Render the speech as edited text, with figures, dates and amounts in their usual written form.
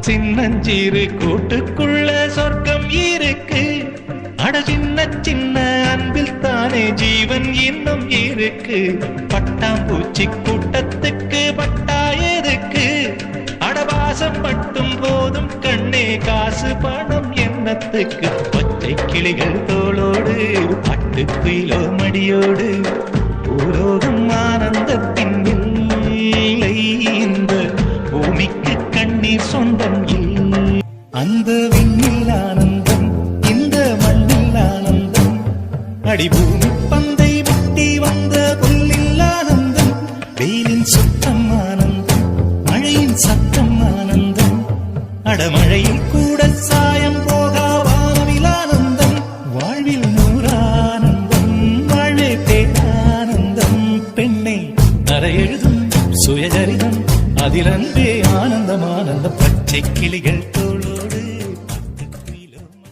சின்னஞ்சிறு கூட்டுக்குள்ள சொர்க்கம் இருக்கு. அட சின்ன சின்ன அன்பில் தானே ஜீவன் இன்னும் இருக்கு. பட்டாம்பூச்சி கூட்டத்துக்கு பட்டா எதுக்கு? அடவாசம் மட்டும் போதும் கண்ணே, காசு பணம் என்னத்துக்கு? பச்சை கிளிகள் தோளோடு பட்டுக்குயிலோ மடியோடு பூலோகம் ஆனந்தத்தின் இல்லை. இந்த பூமிக்கு கண்ணீர் சொந்தம் இல்லை. அந்த விண்ணில் ஆனந்தம், இந்த மண்ணில் ஆனந்தம். அடிபூமி பந்தை விட்டி வந்த புல்லில் ஆனந்தம். வெயிலின் சுத்தம் ஆனந்தம், மழையின் சத்தம் ஆனந்தம். அடமழையில் கூட சாயம் போகா வானவில் ஆனந்தம். வாழ்வில் நூறானந்தம், வாழ்வே பேரானந்தம். பெண்ணை அறை எழுதும் சுயஜரிதம், அதில் அன்பே ஆனந்தம் ஆனந்தம். பச்சை கிளிகள்